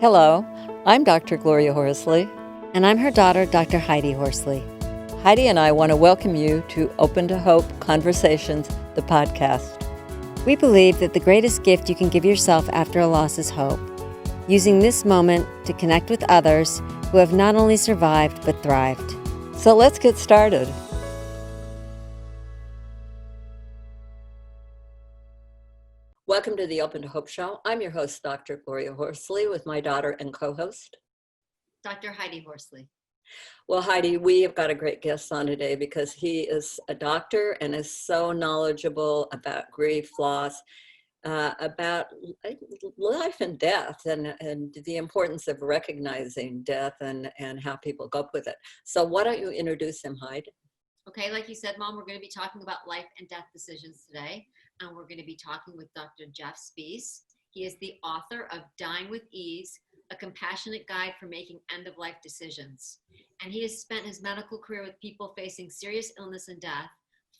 Hello, I'm Dr. Gloria Horsley. And I'm her daughter, Dr. Heidi Horsley. Heidi and I want to welcome you to Open to Hope Conversations, the podcast. We believe that the greatest gift you can give yourself after a loss is hope, using this moment to connect with others who have not only survived but thrived. So let's get started. Welcome to the Open to Hope Show. I'm your host, Dr. Gloria Horsley, with my daughter and co-host, Dr. Heidi Horsley. Well, Heidi, we have got a great guest on today because he is a doctor and is so knowledgeable about grief, loss, about life and death, and the importance of recognizing death and how people cope with it. So why don't you introduce him, Heidi? Okay, like you said, Mom, we're going to be talking about life and death decisions today. And we're going to be talking with Dr. Jeff Spiess. He is the author of Dying with Ease, a compassionate guide for making end-of-life decisions. And he has spent his medical career with people facing serious illness and death,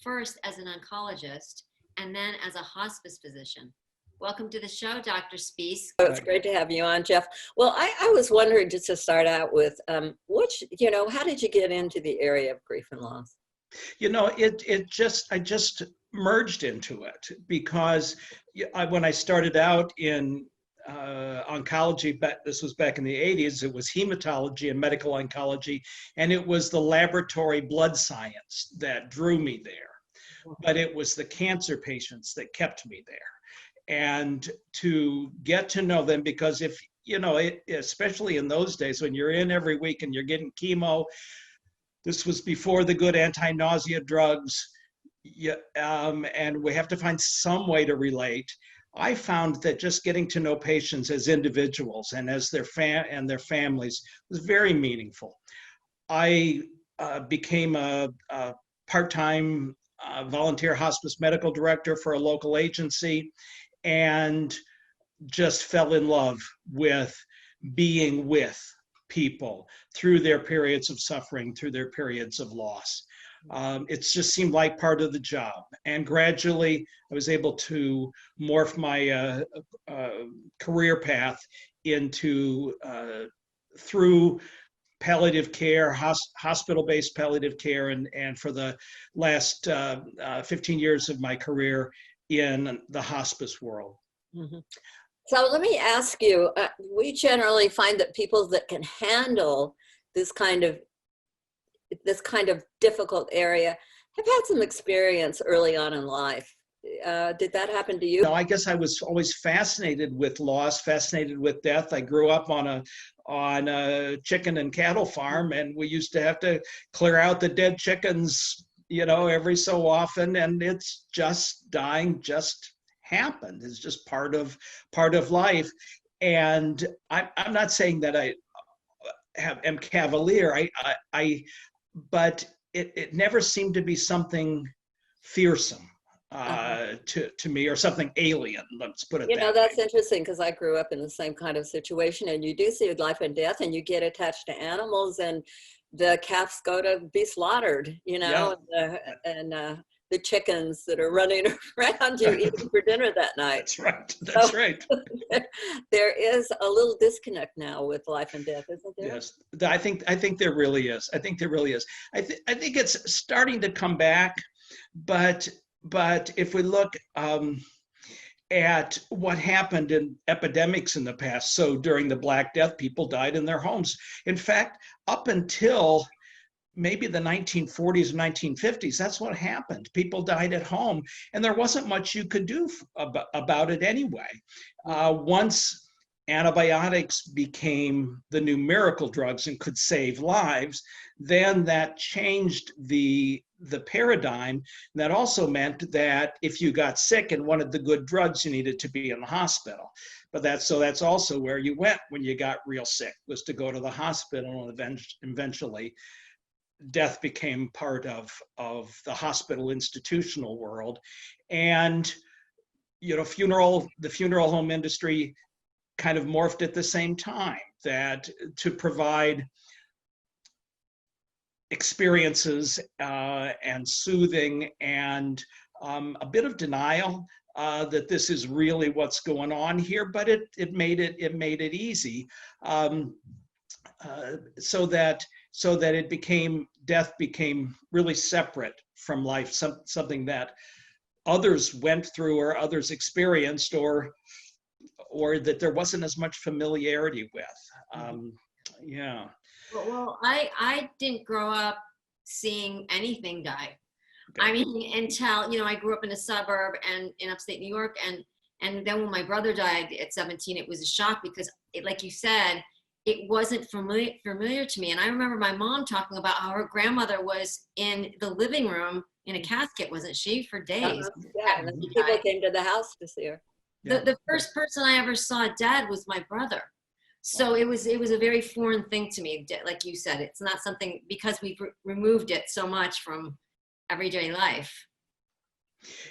first as an oncologist, and then as a hospice physician. Welcome to the show, Dr. Spiess. Oh, it's great to have you on, Jeff. Well, I was wondering, just to start out with, how did you get into the area of grief and loss? I just merged into it because when I started out in oncology, this was back in the 80s, it was hematology and medical oncology, and it was the laboratory blood science that drew me there. But it was the cancer patients that kept me there. And to get to know them, because especially in those days when you're in every week and you're getting chemo, this was before the good anti-nausea drugs, and we have to find some way to relate. I found that just getting to know patients as individuals and as their families was very meaningful. I became a part-time volunteer hospice medical director for a local agency, and just fell in love with being with people through their periods of suffering, through their periods of loss. It just seemed like part of the job. And gradually, I was able to morph my career path into through palliative care, hospital-based palliative care, and for the last 15 years of my career in the hospice world. Mm-hmm. So let me ask you, we generally find that people that can handle this kind of difficult area have had some experience early on in life. Did that happen to you? No, I guess I was always fascinated with loss, fascinated with death. I grew up on a chicken and cattle farm, and we used to have to clear out the dead chickens, every so often, and it's just dying just happened. It's just part of life. And I'm not saying that I am cavalier. But it never seemed to be something fearsome to me, or something alien. Let's put it that way. That's interesting, because I grew up in the same kind of situation, and you do see life and death, and you get attached to animals, and the calves go to be slaughtered, Yeah. and the chickens that are running around you eating for dinner that night. That's right. There is a little disconnect now with life and death, isn't there? Yes, I think there really is. I think it's starting to come back, but if we look at what happened in epidemics in the past, so during the Black Death, people died in their homes. In fact, up until maybe the 1940s or 1950s, that's what happened. People died at home, and there wasn't much you could do about it anyway. Once antibiotics became the new miracle drugs and could save lives, then that changed the paradigm. That also meant that if you got sick and wanted the good drugs, you needed to be in the hospital. But that's also where you went when you got real sick, was to go to the hospital, and eventually death became part of the hospital institutional world. And the funeral home industry kind of morphed at the same time, that to provide experiences and soothing and a bit of denial, that this is really what's going on here, but it made it easy, so that death became really separate from life, something that others went through or others experienced, or that there wasn't as much familiarity with. Yeah. Well, I didn't grow up seeing anything die. I mean, until, you know, I grew up in a suburb and in upstate New York, and then when my brother died at 17, it was a shock because, like you said, it wasn't familiar to me. And I remember my mom talking about how her grandmother was in the living room in a casket, wasn't she, for days? Yeah, and then people came to the house to see her. The first person I ever saw dead was my brother. So it was a very foreign thing to me. Like you said, it's not something, because we've removed it so much from everyday life.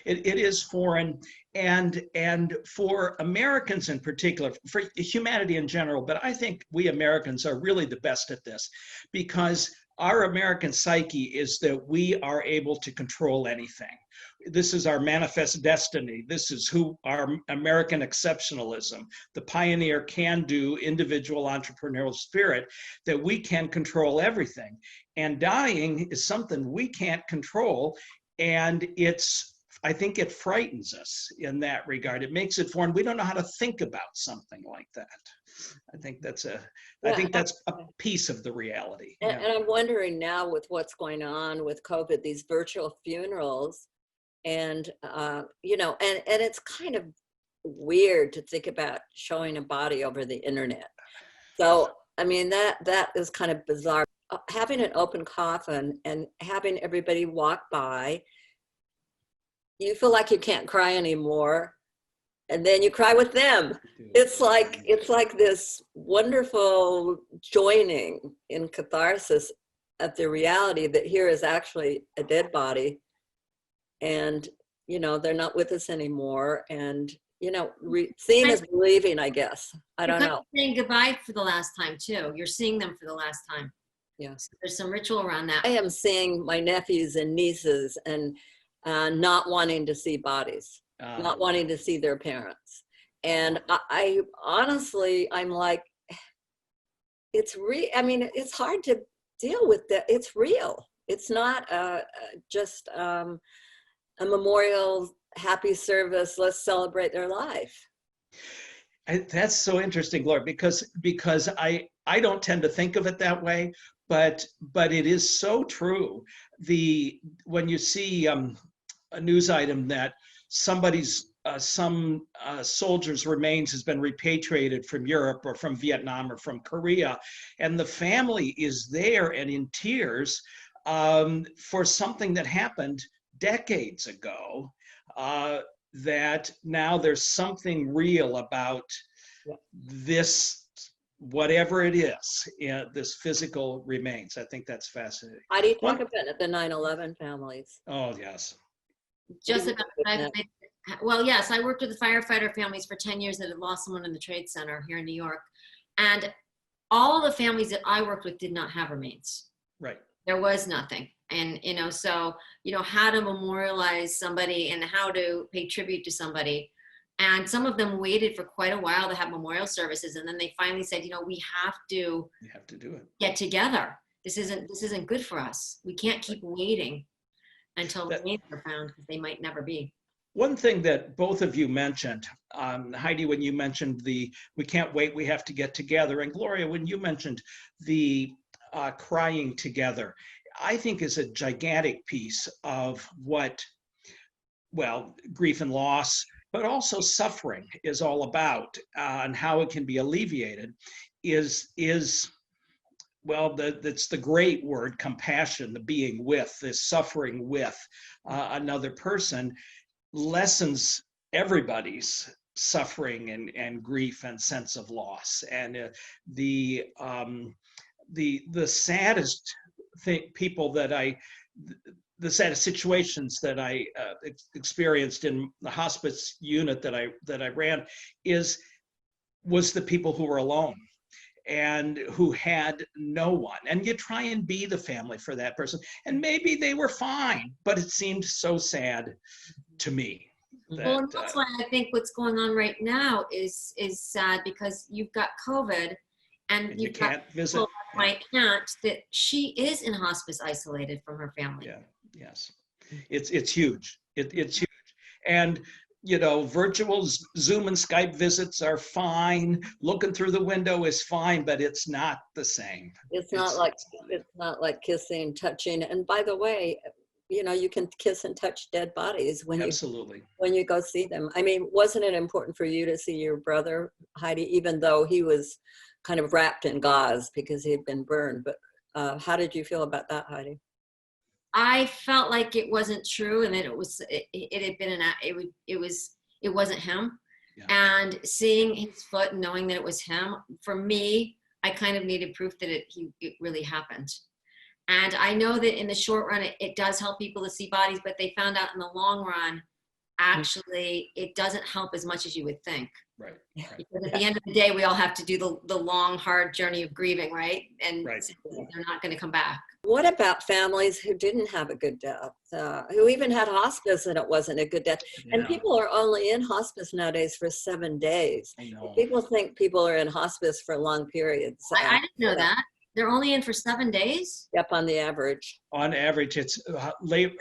It is foreign, and for Americans in particular, for humanity in general, but I think we Americans are really the best at this, because our American psyche is that we are able to control anything. This is our manifest destiny. This is who our American exceptionalism, the pioneer can-do individual entrepreneurial spirit, that we can control everything. And dying is something we can't control, and I think it frightens us in that regard. It makes it foreign. We don't know how to think about something like that. I think that's a piece of the reality. And I'm wondering now, with what's going on with COVID, these virtual funerals, and you know, and it's kind of weird to think about showing a body over the internet. So I mean, that is kind of bizarre. Having an open coffin and having everybody walk by, you feel like you can't cry anymore, and then you cry with them. It's like this wonderful joining in catharsis of the reality that here is actually a dead body, and you know, they're not with us anymore. And you know, seeing is believing, I guess. I don't know. Saying goodbye for the last time too. You're seeing them for the last time. Yes, so there's some ritual around that. I am seeing my nephews and nieces, and not wanting to see bodies, not wanting to see their parents. And I honestly, I'm like, it's real. I mean, it's hard to deal with that. It's real. It's not just a memorial, happy service, let's celebrate their life. That's so interesting, Gloria, because I don't tend to think of it that way, but it is so true. When you see a news item that some soldier's remains has been repatriated from Europe or from Vietnam or from Korea, and the family is there and in tears for something that happened decades ago, that now there's something real about this, whatever it is, this physical remains. I think that's fascinating. How do you talk about it, the 9/11 families? Oh, yes. Just about, well, yes, I worked with the firefighter families for 10 years that had lost someone in the Trade Center here in New York. And all the families that I worked with did not have remains. Right. There was nothing. And, you know, so, you know, how to memorialize somebody and how to pay tribute to somebody. And some of them waited for quite a while to have memorial services. And then they finally said, you know, we have to do it. Get together. This isn't good for us. We can't keep waiting until the remains are found, because they might never be. One thing that both of you mentioned, Heidi, when you mentioned we can't wait, we have to get together, and Gloria, when you mentioned the crying together, I think is a gigantic piece of what, well, grief and loss, but also suffering is all about, and how it can be alleviated well, that's the great word, compassion, the being with, the suffering with another person, lessens everybody's suffering and grief and sense of loss. And the saddest the saddest situations that I experienced in the hospice unit that I ran was the people who were alone and who had no one. And you try and be the family for that person. And maybe they were fine, but it seemed so sad to me. Well, and that's why I think what's going on right now is sad, because you've got COVID and you you've got can't visit. people like my aunt that she is in hospice isolated from her family. Yeah, yes. It's huge. It's huge. And virtual Zoom and Skype visits are fine. Looking through the window is fine, but it's not the same. It's not like kissing, touching. And by the way, you can kiss and touch dead bodies when absolutely you go see them. I mean, wasn't it important for you to see your brother, Heidi, even though he was kind of wrapped in gauze because he had been burned? But how did you feel about that, Heidi? I felt like it wasn't true, and that it had been it wasn't him. Yeah. And seeing his foot and knowing that it was him, for me, I kind of needed proof that it really happened. And I know that in the short run, it does help people to see bodies, but they found out in the long run, actually, it doesn't help as much as you would think. Right. Because at the end of the day, we all have to do the long, hard journey of grieving, right? And they're not going to come back. What about families who didn't have a good death, who even had hospice and it wasn't a good death? Yeah. And people are only in hospice nowadays for 7 days. I know. People think people are in hospice for long periods. I didn't know that. They're only in for 7 days? Yep, on the average. On average, it's late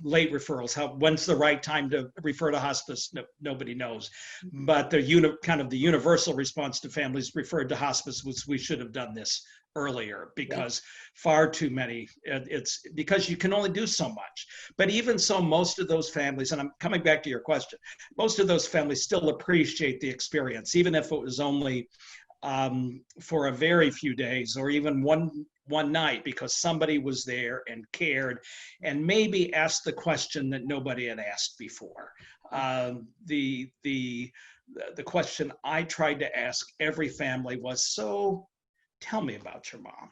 referrals. When's the right time to refer to hospice? Nobody knows. But the universal response to families referred to hospice was, we should have done this earlier, because far too many, it's because you can only do so much. But even so, most of those families, and I'm coming back to your question, most of those families still appreciate the experience, even if it was only for a very few days or even one night, because somebody was there and cared and maybe asked the question that nobody had asked before. The question I tried to ask every family was, so tell me about your mom.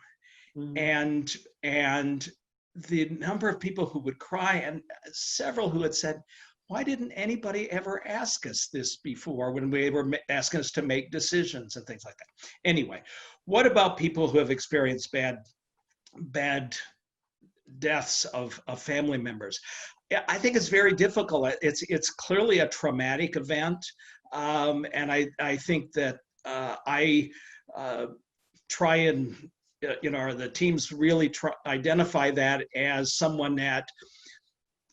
Mm-hmm. And the number of people who would cry, and several who had said, why didn't anybody ever ask us this before when we were asking us to make decisions and things like that? Anyway, what about people who have experienced bad deaths of family members? I think it's very difficult. It's clearly a traumatic event. And I think that I try and, the teams really identify that as someone at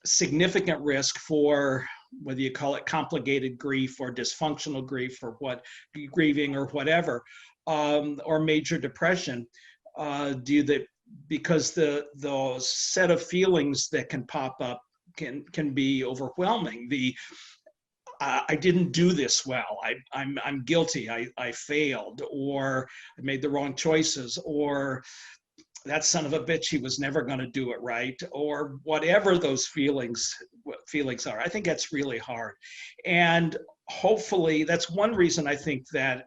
significant risk for, whether you call it complicated grief or dysfunctional grief or grieving or whatever, or major depression, because the set of feelings that can pop up can be overwhelming. I didn't do this well. I'm guilty. I failed, or I made the wrong choices, or that son of a bitch, he was never going to do it right, or whatever those feelings are. I think that's really hard. And hopefully that's one reason I think that,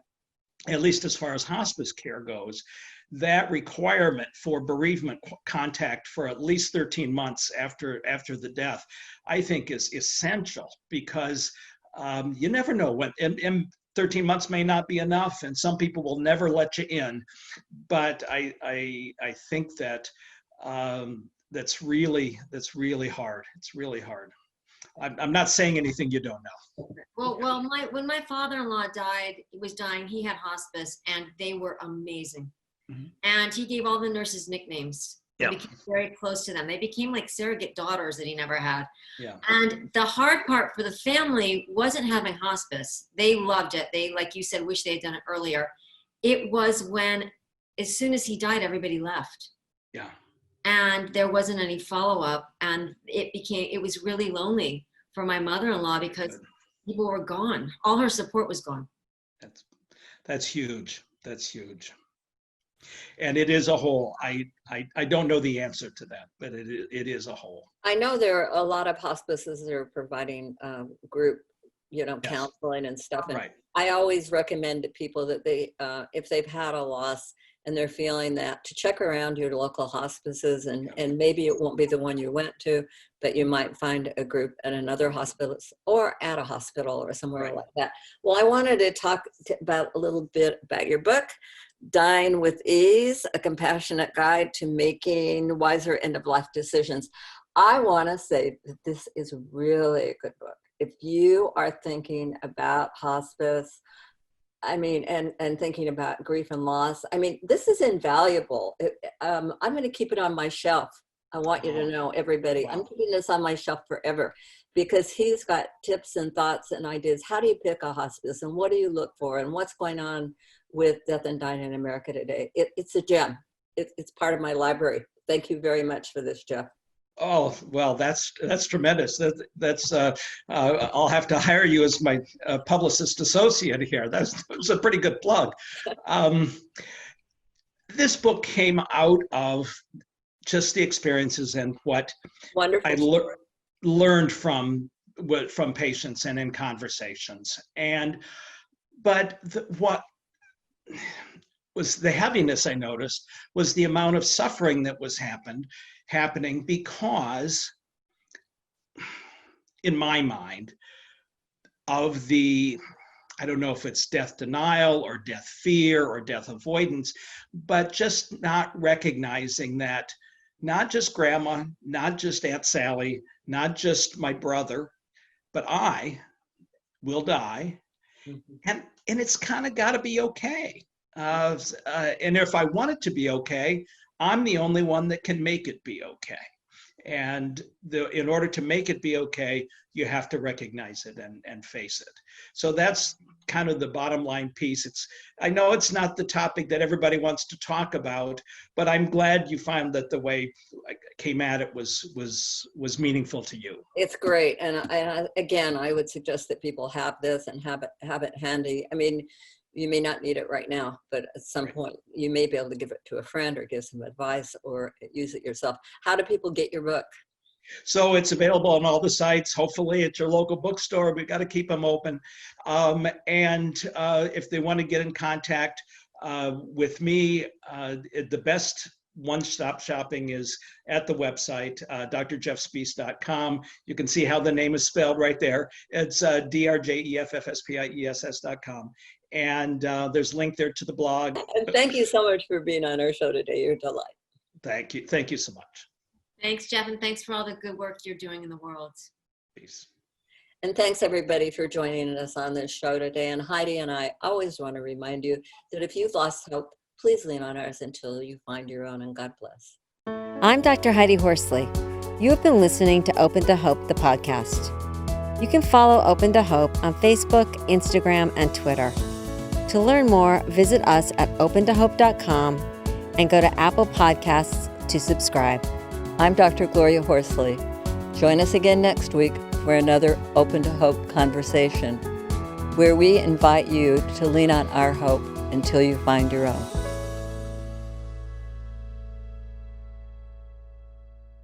at least as far as hospice care goes, that requirement for bereavement contact for at least 13 months after the death, I think is essential, because you never know when, and 13 months may not be enough, and some people will never let you in. But I think that that's really hard. It's really hard. I'm not saying anything you don't know. Well, when my father-in-law was dying, he had hospice, and they were amazing. Mm-hmm. And he gave all the nurses nicknames. They became very close to them. They became like surrogate daughters that he never had. Yeah. And the hard part for the family wasn't having hospice. They loved it. They, like you said, wish they had done it earlier. It was when, as soon as he died, everybody left. Yeah. And there wasn't any follow-up. And it was really lonely for my mother-in-law, because people were gone. All her support was gone. That's huge. That's huge. And it is a whole. I don't know the answer to that, but it is a whole. I know there are a lot of hospices that are providing group, counseling and stuff. And I always recommend to people that they, if they've had a loss and they're feeling that, to check around your local hospices, and maybe it won't be the one you went to, but you might find a group at another hospital or at a hospital or somewhere like that. Well, I wanted to talk about a little bit about your book, Dying with Ease, A Compassionate Guide to Making Wiser End-of-Life Decisions. I want to say that this is really a good book. if you are thinking about hospice, I mean, and thinking about grief and loss, I mean, this is invaluable. I'm going to keep it on my shelf. I want you to know, everybody, I'm keeping this on my shelf forever, because he's got tips and thoughts and ideas. How do you pick a hospice, and what do you look for, and what's going on with death and dying in America today? It's a gem. It's part of my library. Thank you very much for this, Jeff. Oh, well, that's tremendous. I'll have to hire you as my publicist associate here. That's a pretty good plug. This book came out of just the experiences and what Wonderful. I learned from patients and in conversations. But what was the heaviness I noticed was the amount of suffering that was happening because, in my mind, of the, I don't know if it's death denial or death fear or death avoidance, but just not recognizing that not just grandma, not just Aunt Sally, not just my brother, but I will die. And it's kind of got to be okay. And if I want it to be okay, I'm the only one that can make it be okay. And in order to make it be okay, you have to recognize it and face it. So that's kind of the bottom line piece. I know it's not the topic that everybody wants to talk about, but I'm glad you found that the way I came at it was meaningful to you. It's great. And again, I would suggest that people have this and have it handy. I mean, you may not need it right now, but at some point you may be able to give it to a friend or give some advice or use it yourself. How do people get your book? So it's available on all the sites, hopefully at your local bookstore. We've got to keep them open. And if they want to get in contact with me, the best one-stop shopping is at the website, drjeffspiess.com. You can see how the name is spelled right there. It's drjeffspiess.com. And there's a link there to the blog. And thank you so much for being on our show today. You're a delight. Thank you. Thank you so much. Thanks, Jeff, and thanks for all the good work you're doing in the world. Peace. And thanks everybody for joining us on this show today. And Heidi and I always want to remind you that if you've lost hope, please lean on ours until you find your own, and God bless. I'm Dr. Heidi Horsley. You have been listening to Open to Hope, the podcast. You can follow Open to Hope on Facebook, Instagram, and Twitter. To learn more, visit us at opentohope.com and go to Apple Podcasts to subscribe. I'm Dr. Gloria Horsley. Join us again next week for another Open to Hope conversation, where we invite you to lean on our hope until you find your own.